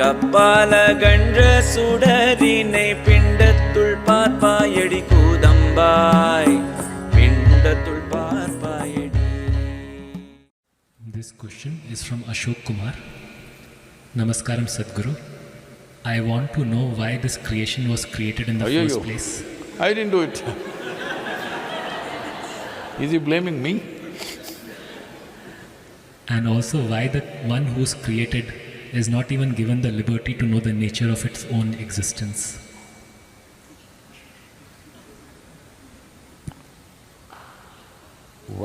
கப்பால கன்ற சுடரினை பிண்டத்துள் பார்ப்பாயடி கூதம்பாய் பிண்டத்துள் பார்ப்பாயடி. This question is from Ashok Kumar. Namaskaram Sadhguru. I want to know why this creation was created in the first place. I didn't do it. Is he blaming me? And also why the one who's created is not even given the liberty to know the nature of its own existence.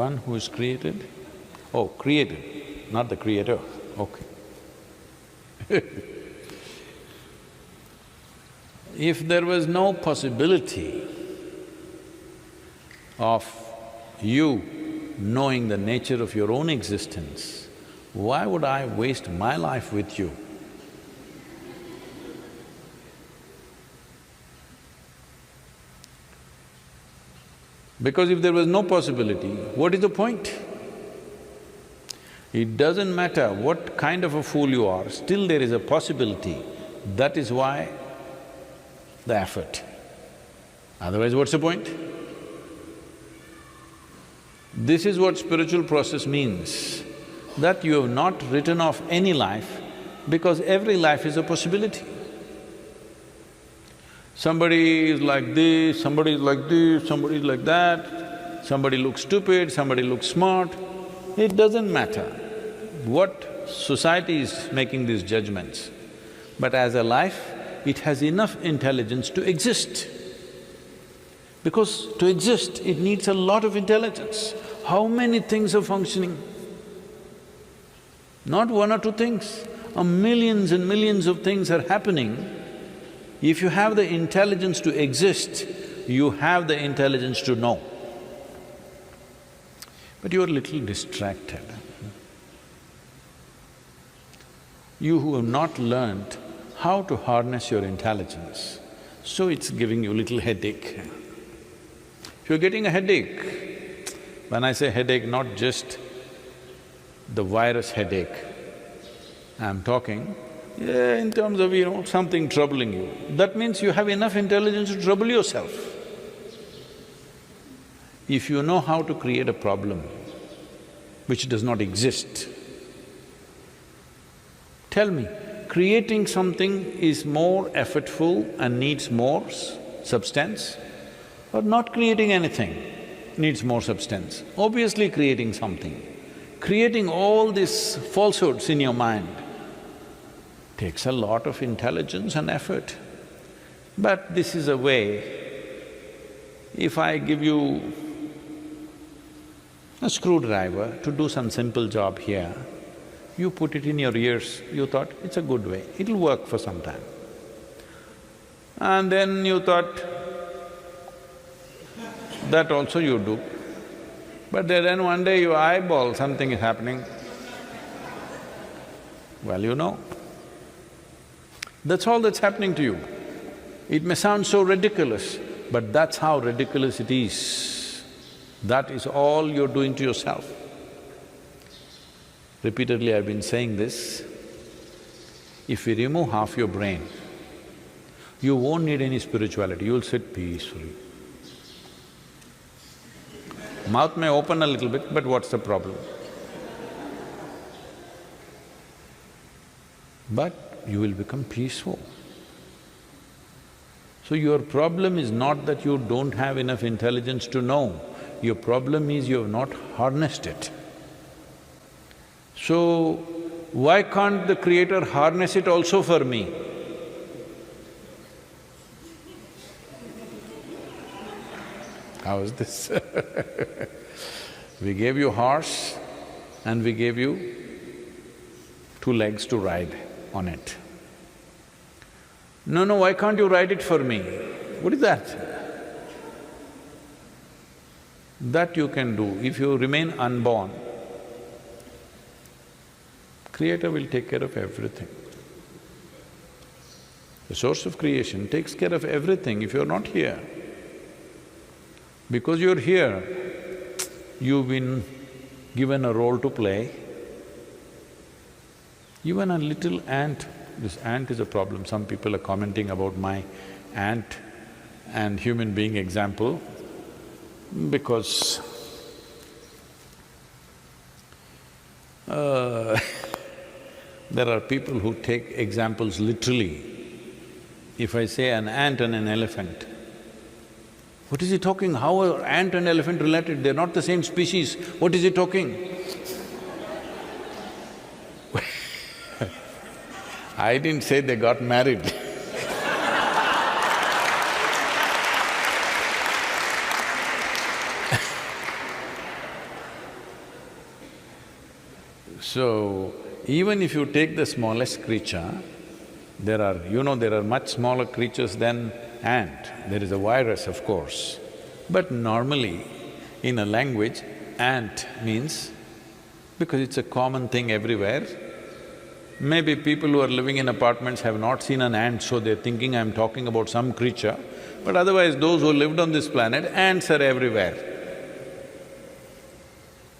One who is created? Oh, created, not the creator, okay. If there was no possibility of you knowing the nature of your own existence, why would I waste my life with you? Because if there was no possibility, what is the point? It doesn't matter what kind of a fool you are, still there is a possibility. That is why the effort. Otherwise, what's the point? This is what spiritual process means, that you have not written off any life because every life is a possibility. Somebody is like this, somebody is like this, somebody is like that, somebody looks stupid, somebody looks smart. It doesn't matter what society is making these judgments, but as a life, it has enough intelligence to exist. Because to exist, it needs a lot of intelligence. How many things are functioning? Not one or two things, millions and millions of things are happening. If you have the intelligence to exist, you have the intelligence to know. But you are a little distracted. You who have not learned how to harness your intelligence, so it's giving you a little headache. If you're getting a headache, when I say headache, not just the virus headache, I'm talking in terms of, something troubling you, that means you have enough intelligence to trouble yourself. If you know how to create a problem which does not exist, tell me, creating something is more effortful and needs more substance, or not creating anything needs more substance? Obviously creating something. Creating all these falsehoods in your mind takes a lot of intelligence and effort. But this is a way, if I give you a screwdriver to do some simple job here, you put it in your ears, you thought, it's a good way, it'll work for some time. And then you thought, that also you do. But then one day you eyeball something is happening, well, you know. That's all that's happening to you. It may sound so ridiculous, but that's how ridiculous it is. That is all you're doing to yourself. Repeatedly I've been saying this, if we remove half your brain, you won't need any spirituality, you'll sit peacefully. Mouth may open a little bit, but what's the problem? But you will become peaceful. So your problem is not that you don't have enough intelligence to know, your problem is you have not harnessed it. So, why can't the Creator harness it also for me? How is this? We gave you horse and we gave you 2 legs to ride on it. No, why can't you ride it for me? What is that? That you can do. If you remain unborn, Creator will take care of everything. The source of creation takes care of everything if you're not here. Because you're here, you've been given a role to play. Even a little ant This ant is a problem. Some people are commenting about my ant and human being example because there are people who take examples literally. If I say an ant and an elephant, what is he talking? How are ant and elephant related? They're not the same species. What is he talking? I didn't say they got married. So, even if you take the smallest creature, there are much smaller creatures than ant. There is a virus, of course. But normally, in a language, ant means, because it's a common thing everywhere, maybe people who are living in apartments have not seen an ant, so they're thinking I'm talking about some creature, but otherwise those who lived on this planet, ants are everywhere.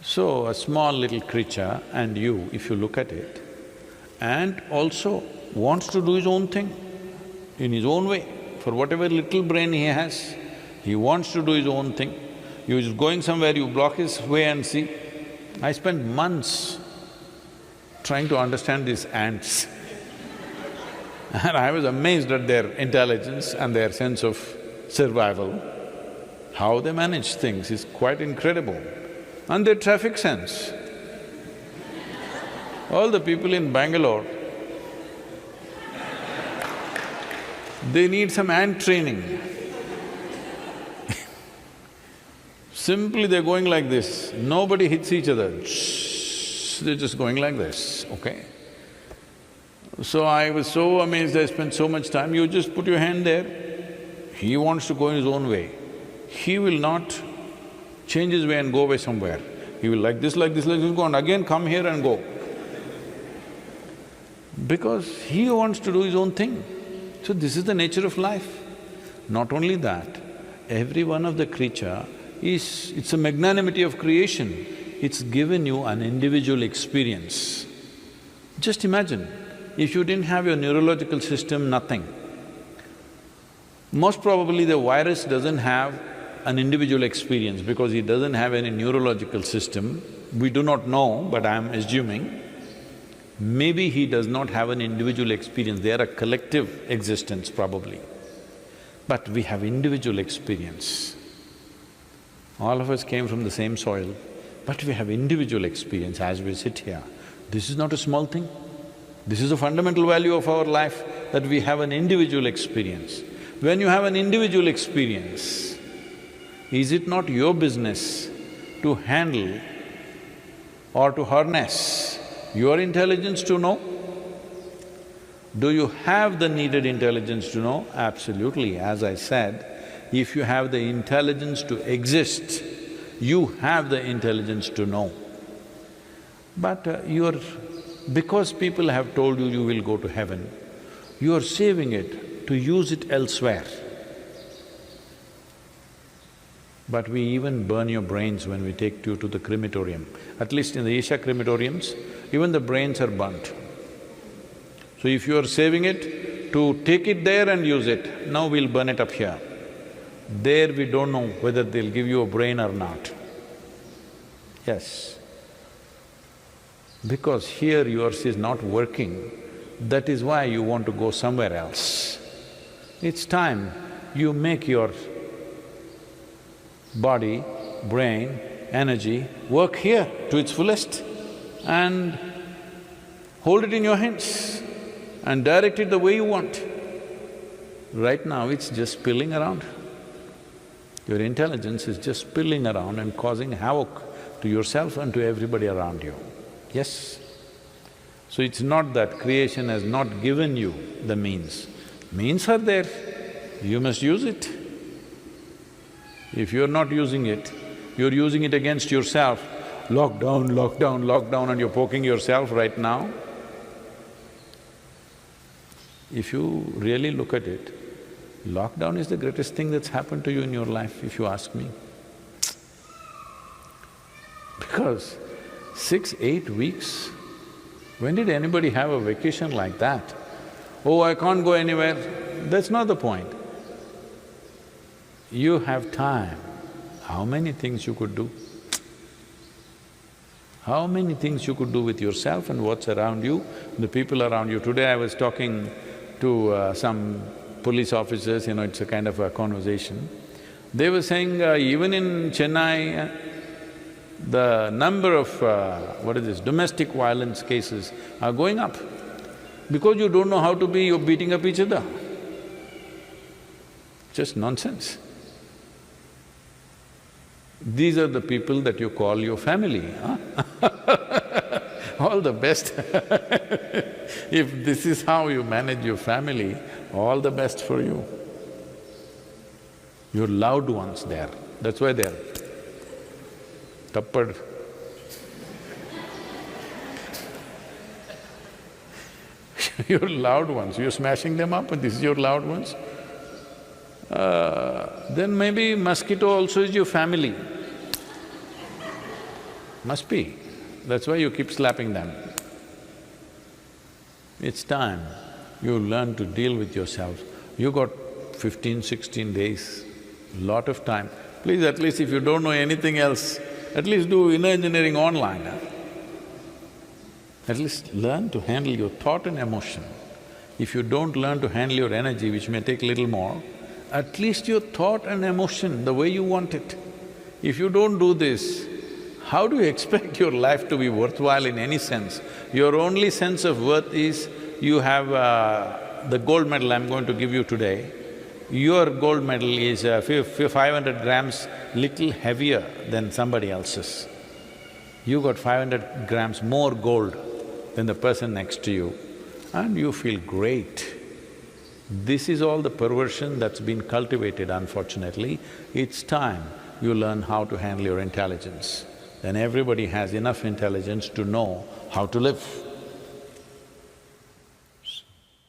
So, a small little creature and you, if you look at it, ant also wants to do his own thing in his own way. For whatever little brain he has, he wants to do his own thing. He's going somewhere, you block his way and see. I spent months trying to understand these ants and I was amazed at their intelligence and their sense of survival. How they manage things is quite incredible. And their traffic sense. All the people in Bangalore, they need some ant training. Simply they're going like this, nobody hits each other, they're just going like this, okay? So I was so amazed, I spent so much time, you just put your hand there, he wants to go in his own way. He will not change his way and go away somewhere. He will like this, go and again come here and go. Because he wants to do his own thing. So this is the nature of life. Not only that, every one of the creature it's a magnanimity of creation. It's given you an individual experience. Just imagine, if you didn't have your neurological system, nothing. Most probably the virus doesn't have an individual experience because he doesn't have any neurological system. We do not know, but I'm assuming. Maybe he does not have an individual experience, they are a collective existence probably. But we have individual experience. All of us came from the same soil, but we have individual experience as we sit here. This is not a small thing. This is a fundamental value of our life, that we have an individual experience. When you have an individual experience, is it not your business to handle or to harness your intelligence to know? Do you have the needed intelligence to know? Absolutely. As I said, if you have the intelligence to exist, you have the intelligence to know. But because people have told you you will go to heaven, you are saving it to use it elsewhere. But we even burn your brains when we take you to the crematorium. At least in the Isha crematoriums, even the brains are burnt. So if you are saving it to take it there and use it, now we'll burn it up here. There we don't know whether they'll give you a brain or not. Yes. Because here yours is not working, that is why you want to go somewhere else. It's time you make your body, brain, energy work here to its fullest and hold it in your hands and direct it the way you want. Right now it's just spilling around. Your intelligence is just spilling around and causing havoc to yourself and to everybody around you. Yes? So it's not that creation has not given you the means. Means are there, you must use it. If you're not using it, you're using it against yourself. Lockdown, lockdown, lockdown, and you're poking yourself right now. If you really look at it, lockdown is the greatest thing that's happened to you in your life, if you ask me. Because 6, 8 weeks, when did anybody have a vacation like that? Oh, I can't go anywhere. That's not the point. You have time. How many things you could do? How many things you could do with yourself and what's around you, the people around you. Today I was talking to some police officers, it's a kind of a conversation. They were saying even in Chennai, the number of domestic violence cases are going up. Because you don't know how to be, you're beating up each other. Just nonsense. These are the people that you call your family, huh? All the best. If this is how you manage your family, all the best for you. Your loved ones there, that's why they're tappad. Your loved ones, you're smashing them up and this is your loved ones. Then maybe mosquito also is your family. Must be. That's why you keep slapping them. It's time you learn to deal with yourself. You got 15, 16 days, lot of time. Please, at least if you don't know anything else, at least do inner engineering online. At least learn to handle your thought and emotion. If you don't learn to handle your energy, which may take a little more, at least your thought and emotion, the way you want it. If you don't do this, how do you expect your life to be worthwhile in any sense? Your only sense of worth is you have the gold medal I'm going to give you today. Your gold medal is 500 grams little heavier than somebody else's. You got 500 grams more gold than the person next to you and you feel great. This is all the perversion that's been cultivated, unfortunately. It's time you learn how to handle your intelligence. Then everybody has enough intelligence to know how to live.